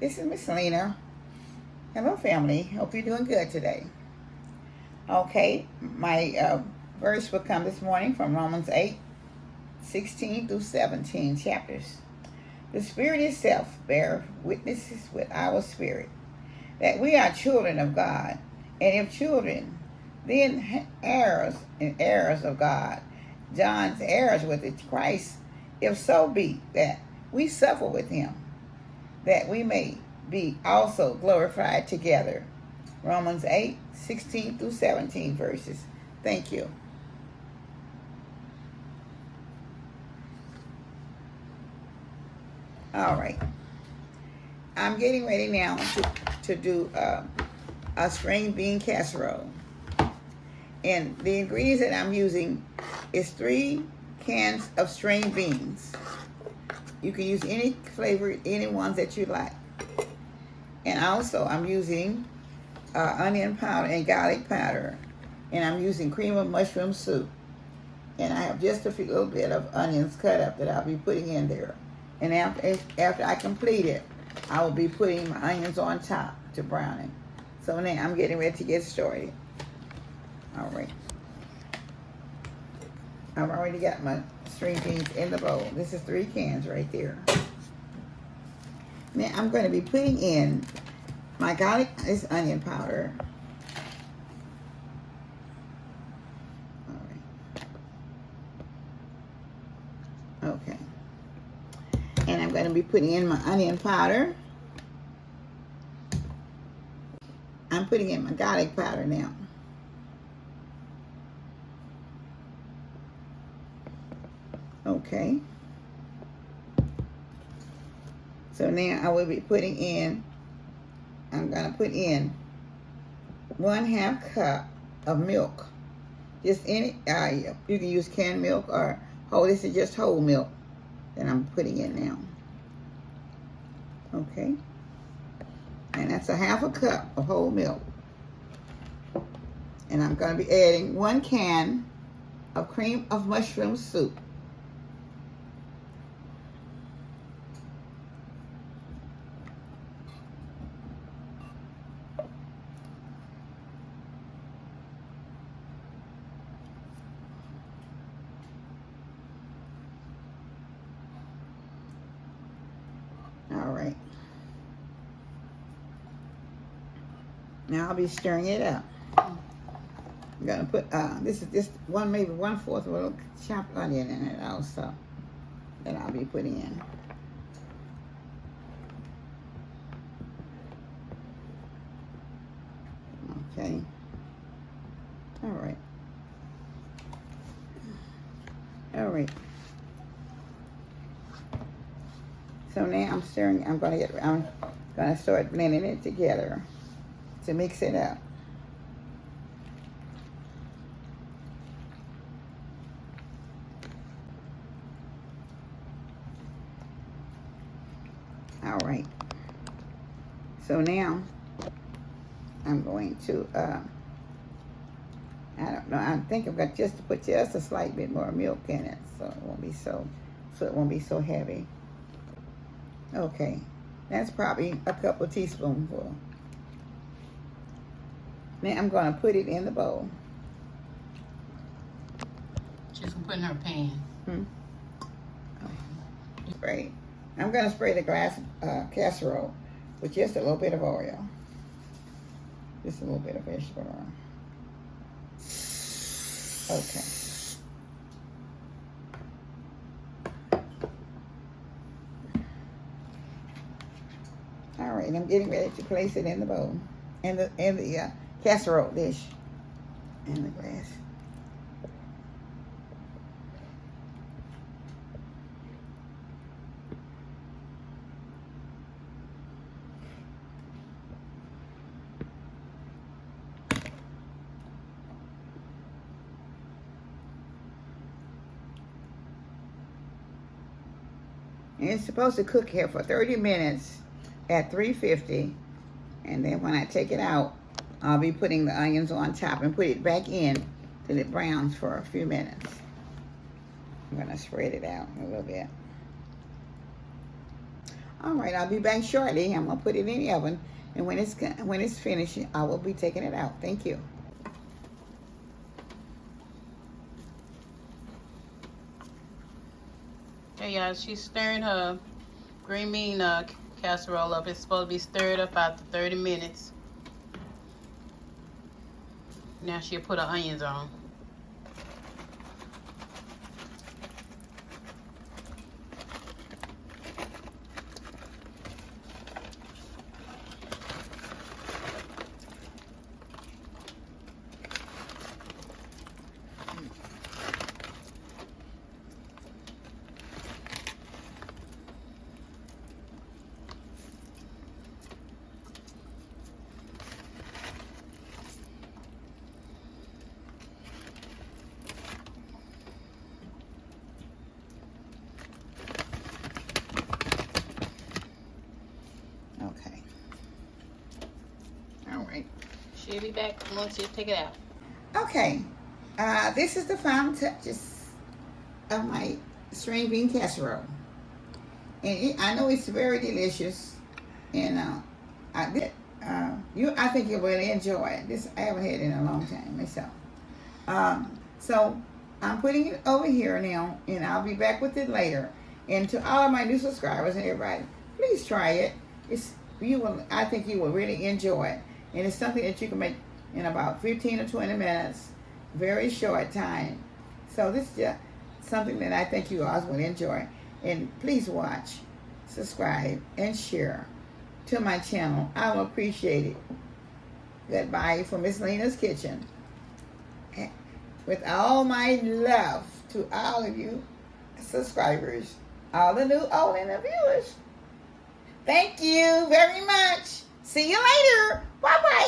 This is Miss Lena. Hello, family. Hope you're doing good today. Okay, my verse will come this morning from Romans 8:16 through 17 chapters. The Spirit itself bears witnesses with our spirit that we are children of God, and if children, then heirs and heirs of God, John's heirs with Christ, if so be that we suffer with him, that we may be also glorified together. Romans 8:16 through 17 verses. Thank you. All right. I'm getting ready now to do a string bean casserole. And the ingredients that I'm using is 3 cans of string beans. You can use any flavor, any ones that you like. And also I'm using onion powder and garlic powder. And I'm using cream of mushroom soup. And I have just a little bit of onions cut up that I'll be putting in there. And after I complete it, I will be putting my onions on top to brown it. So now I'm getting ready to get started. All right. I've already got my string beans in the bowl. This is 3 cans right there. Now I'm going to be putting in my garlic, this onion powder. All right. Okay. And I'm going to be putting in my onion powder. I'm putting in my garlic powder now. Okay. So now I will be putting in, I'm going to put in 1/2 cup of milk. Just any, you can use canned milk or whole, this is just whole milk that I'm putting in now. Okay. And that's 1/2 cup of whole milk. And I'm going to be adding 1 can of cream of mushroom soup. All right. Now I'll be stirring it up. I'm gonna put this is just maybe 1/4 of a little chopped onion in it also that I'll be putting in. Okay. All right. All right. So now I'm stirring. I'm gonna start blending it together to mix it up. All right. So now I'm going to I don't know. I think I've got just to put just a slight bit more milk in it, so it won't be so heavy. Okay, that's probably a couple teaspoonful. Now I'm going to put it in the bowl. She's going to put in her pan. Spray. I'm going to spray the glass casserole with just a little bit of oil. Just a little bit of vegetable oil. Okay. All right, I'm getting ready to place it in the bowl, in the casserole dish, in the glass. And it's supposed to cook here for 30 minutes at 350. And then when I take it out, I'll be putting the onions on top and put it back in till it browns for a few minutes. I'm going to spread it out a little bit. All right, I'll be back shortly. I'm gonna put it in the oven, and when it's finished, I will be taking it out. Thank you. Hey y'all, she's stirring her green bean casserole up. It's supposed to be stirred up after 30 minutes. Now she'll put her onions on. Okay. All right. She'll be back once you take it out. Okay. This is the final touches of my string bean casserole, and I know it's very delicious, and I think you'll really enjoy it. This I haven't had it in a long time myself. So I'm putting it over here now, and I'll be back with it later. And to all of my new subscribers and everybody, please try it. I think you will really enjoy it, and it's something that you can make in about 15 or 20 minutes, very short time. So this is just something that I think you all will enjoy. And please watch, subscribe, and share to my channel. I will appreciate it. Goodbye from Miss Lena's Kitchen. With all my love to all of you subscribers, all the new old and the viewers. Thank you very much. See you later. Bye-bye.